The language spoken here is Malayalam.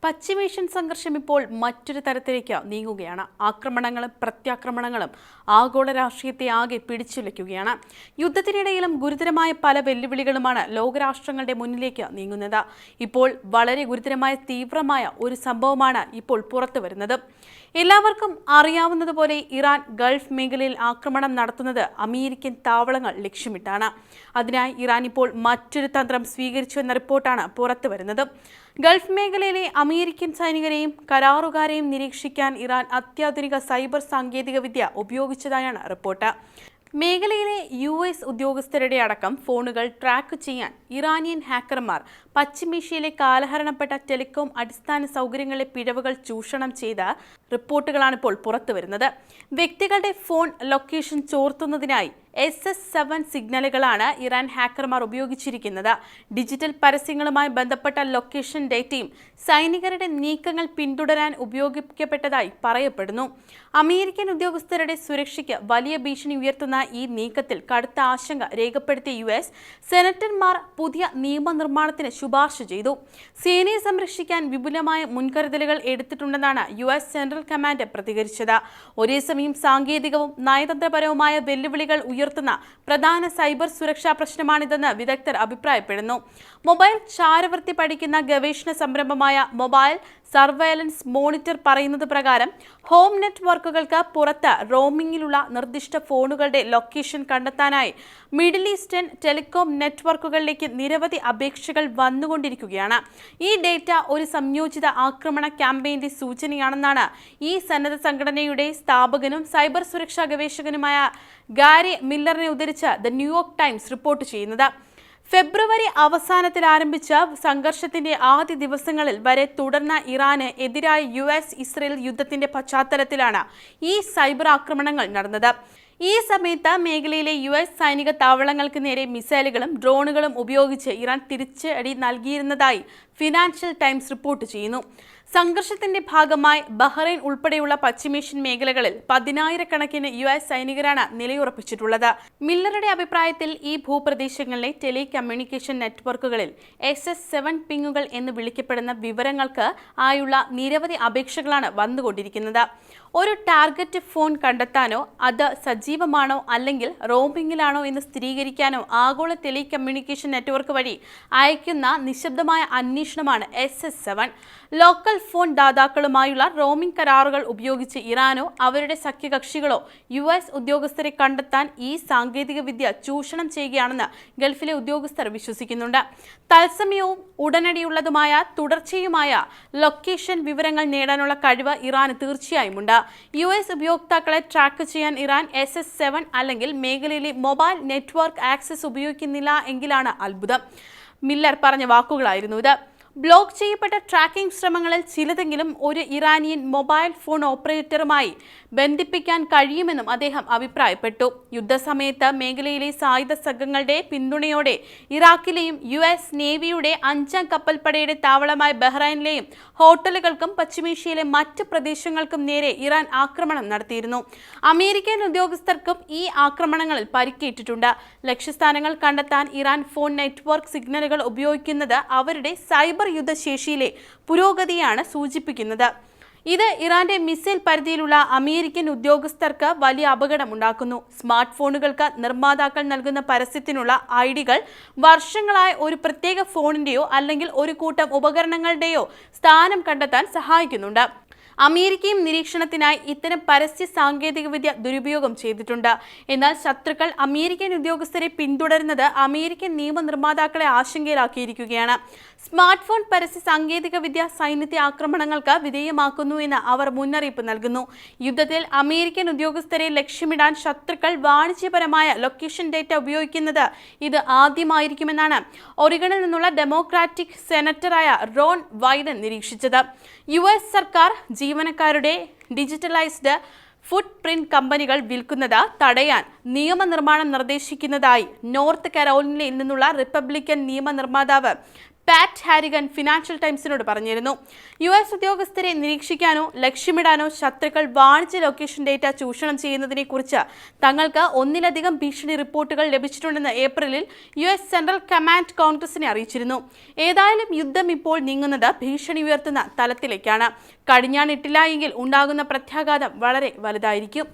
പശ്ചിമേഷ്യൻ സംഘർഷം ഇപ്പോൾ മറ്റൊരു തരത്തിലേക്ക് നീങ്ങുകയാണ്. ആക്രമണങ്ങളും പ്രത്യാക്രമണങ്ങളും ആഗോള രാഷ്ട്രീയത്തെ ആകെ പിടിച്ചുലയ്ക്കുകയാണ്. യുദ്ധത്തിനിടയിലും ഗുരുതരമായ പല വെല്ലുവിളികളുമാണ് ലോകരാഷ്ട്രങ്ങളുടെ മുന്നിലേക്ക് നീങ്ങുന്നത്. ഇപ്പോൾ വളരെ ഗുരുതരമായ തീവ്രമായ ഒരു സംഭവമാണ് ഇപ്പോൾ പുറത്തു വരുന്നത്. എല്ലാവർക്കും അറിയാവുന്നതുപോലെ ഇറാൻ ഗൾഫ് മേഖലയിൽ ആക്രമണം നടത്തുന്നത് അമേരിക്കൻ താവളങ്ങൾ ലക്ഷ്യമിട്ടാണ്. അതിനായി ഇറാൻ ഇപ്പോൾ മറ്റൊരു തന്ത്രം സ്വീകരിച്ചു എന്ന റിപ്പോർട്ടാണ് പുറത്തു വരുന്നത്. ഗൾഫ് മേഖലയിലെ അമേരിക്കൻ സൈനികരെയും കരാറുകാരെയും നിരീക്ഷിക്കാൻ ഇറാൻ അത്യാധുനിക സൈബർ സാങ്കേതികവിദ്യ ഉപയോഗിച്ചതായാണ് റിപ്പോർട്ട്. മേഖലയിലെ US ഉദ്യോഗസ്ഥരുടെ അടക്കം ഫോണുകൾ ട്രാക്ക് ചെയ്യാൻ ഇറാനിയൻ ഹാക്കർമാർ പശ്ചിമേഷ്യയിലെ കാലഹരണപ്പെട്ട ടെലികോം അടിസ്ഥാന സൗകര്യങ്ങളിലെ പിഴവുകൾ ചൂഷണം ചെയ്ത റിപ്പോർട്ടുകളാണ് ഇപ്പോൾ പുറത്തുവരുന്നത്. വ്യക്തികളുടെ ഫോൺ ലൊക്കേഷൻ ചോർത്തുന്നതിനായി SS7 സിഗ്നലുകളാണ് ഇറാൻ ഹാക്കർമാർ ഉപയോഗിച്ചിരിക്കുന്നത്. ഡിജിറ്റൽ പരസ്യങ്ങളുമായി ബന്ധപ്പെട്ട ലൊക്കേഷൻ ഡേറ്റയും സൈനികരുടെ നീക്കങ്ങൾ പിന്തുടരാൻ ഉപയോഗിക്കപ്പെട്ടതായി പറയപ്പെടുന്നു. അമേരിക്കൻ ഉദ്യോഗസ്ഥരുടെ സുരക്ഷയ്ക്ക് വലിയ ഭീഷണി ഉയർത്തുന്ന ഈ നീക്കത്തിൽ കടുത്ത ആശങ്ക രേഖപ്പെടുത്തിയ US സെനറ്റർമാർ പുതിയ നിയമനിർമ്മാണത്തിന് ശുപാർശ ചെയ്തു. സേനയെ സംരക്ഷിക്കാൻ വിപുലമായ മുൻകരുതലുകൾ എടുത്തിട്ടുണ്ടെന്നാണ് US സെൻട്രൽ കമാൻഡ് പ്രതികരിച്ചത്. ഒരേസമയം സാങ്കേതികവും നയതന്ത്രപരവുമായ വെല്ലുവിളികൾ ഉയർത്തുന്ന പ്രധാന സൈബർ സുരക്ഷാ പ്രശ്നമാണിതെന്ന് വിദഗ്ധർ അഭിപ്രായപ്പെടുന്നു. മൊബൈൽ ചാരവൃത്തി പഠിക്കുന്ന ഗവേഷണ സംരംഭമായ മൊബൈൽ സർവൈലൻസ് മോണിറ്റർ പറയുന്നത് പ്രകാരം ഹോം നെറ്റ്വർക്കുകൾക്ക് പുറത്ത് റോമിംഗിലുള്ള നിർദ്ദിഷ്ട ഫോണുകളുടെ ലൊക്കേഷൻ കണ്ടെത്താനായി മിഡിൽ ഈസ്റ്റേൺ ടെലികോം നെറ്റ്വർക്കുകളിലേക്ക് നിരവധി അപേക്ഷകൾ വന്നുകൊണ്ടിരിക്കുകയാണ്. ഈ ഡേറ്റ ഒരു സംയോജിത ആക്രമണ ക്യാമ്പയിന്റെ സൂചനയാണെന്നാണ് ഈ സന്നദ്ധ സംഘടനയുടെ സ്ഥാപകനും സൈബർ സുരക്ഷാ ഗവേഷകനുമായ ഗാരി മില്ലറിനെ ഉദ്ധരിച്ച് ദ ന്യൂയോർക്ക് ടൈംസ് റിപ്പോർട്ട് ചെയ്യുന്നത്. ഫെബ്രുവരി അവസാനത്തിൽ ആരംഭിച്ച സംഘർഷത്തിന്റെ ആദ്യ ദിവസങ്ങളിൽ വരെ തുടർന്ന ഇറാന് എതിരായ US-ഇസ്രയേൽ യുദ്ധത്തിന്റെ പശ്ചാത്തലത്തിലാണ് ഈ സൈബർ ആക്രമണങ്ങൾ നടന്നത്. ഈ സമയത്ത് മേഖലയിലെ US സൈനിക താവളങ്ങൾക്ക് നേരെ മിസൈലുകളും ഡ്രോണുകളും ഉപയോഗിച്ച് ഇറാൻ തിരിച്ചടി നൽകിയിരുന്നതായി ഫിനാൻഷ്യൽ ടൈംസ് റിപ്പോർട്ട് ചെയ്യുന്നു. സംഘർഷത്തിന്റെ ഭാഗമായി ബഹ്റൈൻ ഉൾപ്പെടെയുള്ള പശ്ചിമേഷ്യൻ മേഖലകളിൽ 10,000-കണക്കിന് US സൈനികരാണ് നിലയുറപ്പിച്ചിട്ടുള്ളത്. മില്ലറുടെ അഭിപ്രായത്തിൽ ഈ ഭൂപ്രദേശങ്ങളിലെ ടെലികമ്മ്യൂണിക്കേഷൻ നെറ്റ്വർക്കുകളിൽ SS7 പിങ്ങുകൾ എന്ന് വിളിക്കപ്പെടുന്ന വിവരങ്ങൾക്ക് ആയുള്ള നിരവധി അപേക്ഷകളാണ് വന്നുകൊണ്ടിരിക്കുന്നത്. ഒരു ടാർഗറ്റ് ഫോൺ കണ്ടെത്താനോ അത് സജീവമാണോ അല്ലെങ്കിൽ റോമിംഗിലാണോ എന്ന് സ്ഥിരീകരിക്കാനോ ആഗോള ടെലികമ്മ്യൂണിക്കേഷൻ നെറ്റ്വർക്ക് വഴി അയക്കുന്ന നിശബ്ദമായ അന്വേഷണമാണ് SS7. ലോക്കൽ ഫോൺ ദാതാക്കളുമായുള്ള റോമിംഗ് കരാറുകൾ ഉപയോഗിച്ച് ഇറാനോ അവരുടെ സഖ്യകക്ഷികളോ US ഉദ്യോഗസ്ഥരെ കണ്ടെത്താൻ ഈ സാങ്കേതികവിദ്യ ചൂഷണം ചെയ്യുകയാണെന്ന് ഗൾഫിലെ ഉദ്യോഗസ്ഥർ വിശ്വസിക്കുന്നുണ്ട്. തത്സമയവും ഉടനടിയുള്ളതുമായ തുടർച്ചയുമായ ലൊക്കേഷൻ വിവരങ്ങൾ നേടാനുള്ള കഴിവ് ഇറാന് തീർച്ചയായുമുണ്ട്. US ഉപയോക്താക്കളെ ട്രാക്ക് ചെയ്യാൻ ഇറാൻ SS7 അല്ലെങ്കിൽ മേഖലയിലെ മൊബൈൽ നെറ്റ്വർക്ക് ആക്സസ് ഉപയോഗിക്കുന്നില്ല എങ്കിലാണ് അത്ഭുതം. മില്ലർ പറഞ്ഞ വാക്കുകളായിരുന്നു ഇത്. ബ്ലോക്ക് ചെയ്യപ്പെട്ട ട്രാക്കിംഗ് ശ്രമങ്ങളിൽ ചിലതെങ്കിലും ഒരു ഇറാനിയൻ മൊബൈൽ ഫോൺ ഓപ്പറേറ്ററുമായി ബന്ധിപ്പിക്കാൻ കഴിയുമെന്നും അദ്ദേഹം അഭിപ്രായപ്പെട്ടു. യുദ്ധസമയത്ത് മേഖലയിലെ സായുധ സംഘങ്ങളുടെ പിന്തുണയോടെ ഇറാഖിലെയും US നേവിയുടെ 5ാം കപ്പൽപ്പടയുടെ താവളമായ ബഹ്റൈനിലെയും ഹോട്ടലുകൾക്കും പശ്ചിമേഷ്യയിലെ മറ്റ് പ്രദേശങ്ങൾക്കും നേരെ ഇറാൻ ആക്രമണം നടത്തിയിരുന്നു. അമേരിക്കൻ ഉദ്യോഗസ്ഥർക്കും ഈ ആക്രമണങ്ങളിൽ പരിക്കേറ്റിട്ടുണ്ട്. ലക്ഷ്യസ്ഥാനങ്ങൾ കണ്ടെത്താൻ ഇറാൻ ഫോൺ നെറ്റ്വർക്ക് സിഗ്നലുകൾ ഉപയോഗിക്കുന്നത് അവരുടെ സൈബർ യുദ്ധശേഷിയിലെ പുരോഗതിയാണ് സൂചിപ്പിക്കുന്നത്. ഇത് ഇറാന്റെ മിസൈൽ പരിധിയിലുള്ള അമേരിക്കൻ ഉദ്യോഗസ്ഥർക്ക് വലിയ അപകടമുണ്ടാക്കുന്നു. സ്മാർട്ട് ഫോണുകൾക്ക് നിർമ്മാതാക്കൾ നൽകുന്ന പരസ്യത്തിനുള്ള ഐഡികൾ വർഷങ്ങളായി ഒരു പ്രത്യേക ഫോണിന്റെയോ അല്ലെങ്കിൽ ഒരു കൂട്ടം ഉപകരണങ്ങളുടെയോ സ്ഥാനം കണ്ടെത്താൻ സഹായിക്കുന്നുണ്ട്. അമേരിക്കയും നിരീക്ഷണത്തിനായി ഇത്തരം പരസ്യ സാങ്കേതികവിദ്യ ദുരുപയോഗം ചെയ്തിട്ടുണ്ട്. എന്നാൽ ശത്രുക്കൾ അമേരിക്കൻ ഉദ്യോഗസ്ഥരെ പിന്തുടരുന്നത് അമേരിക്കൻ നിയമനിർമ്മാതാക്കളെ ആശങ്കയിലാക്കിയിരിക്കുകയാണ്. സ്മാർട്ട് ഫോൺ പരസ്യ സാങ്കേതികവിദ്യ സൈന്യത്തെ ആക്രമണങ്ങൾക്ക് വിധേയമാക്കുന്നു എന്ന് അവർ മുന്നറിയിപ്പ് നൽകുന്നു. യുദ്ധത്തിൽ അമേരിക്കൻ ഉദ്യോഗസ്ഥരെ ലക്ഷ്യമിടാൻ ശത്രുക്കൾ വാണിജ്യപരമായ ലൊക്കേഷൻ ഡേറ്റ ഉപയോഗിക്കുന്നത് ഇത് ആദ്യമായിരിക്കുമെന്നാണ് ഒറിഗണിൽ നിന്നുള്ള ഡെമോക്രാറ്റിക് സെനറ്ററായ റോൺ വൈഡൻ നിരീക്ഷിച്ചത്. US സർക്കാർ ജീവനക്കാരുടെ ഡിജിറ്റലൈസ്ഡ് ഫുട് പ്രിന്റ് കമ്പനികൾ വിൽക്കുന്നത് തടയാൻ നിയമനിർമ്മാണം നിർദ്ദേശിക്കുന്നതായി നോർത്ത് കരോലിനയിൽ നിന്നുള്ള റിപ്പബ്ലിക്കൻ നിയമനിർമ്മാതാവ് പാറ്റ് ഹാരിഗൻ ഫിനാൻഷ്യൽ ടൈംസിനോട് പറഞ്ഞിരുന്നു. US ഉദ്യോഗസ്ഥരെ നിരീക്ഷിക്കാനോ ലക്ഷ്യമിടാനോ ശത്രുക്കൾ വാണിജ്യ ലൊക്കേഷൻ ഡേറ്റ ചൂഷണം ചെയ്യുന്നതിനെക്കുറിച്ച് തങ്ങൾക്ക് ഒന്നിലധികം ഭീഷണി റിപ്പോർട്ടുകൾ ലഭിച്ചിട്ടുണ്ടെന്ന് ഏപ്രിലിൽ US സെൻട്രൽ കമാൻഡ് കോൺഗ്രസിനെ അറിയിച്ചിരുന്നു. ഏതായാലും യുദ്ധം ഇപ്പോൾ നീങ്ങുന്നത് ഭീഷണി ഉയർത്തുന്ന തലത്തിലേക്കാണ്. കടിഞ്ഞാണിട്ടില്ല എങ്കിൽ ഉണ്ടാകുന്ന പ്രത്യാഘാതം വളരെ വലുതായിരിക്കും.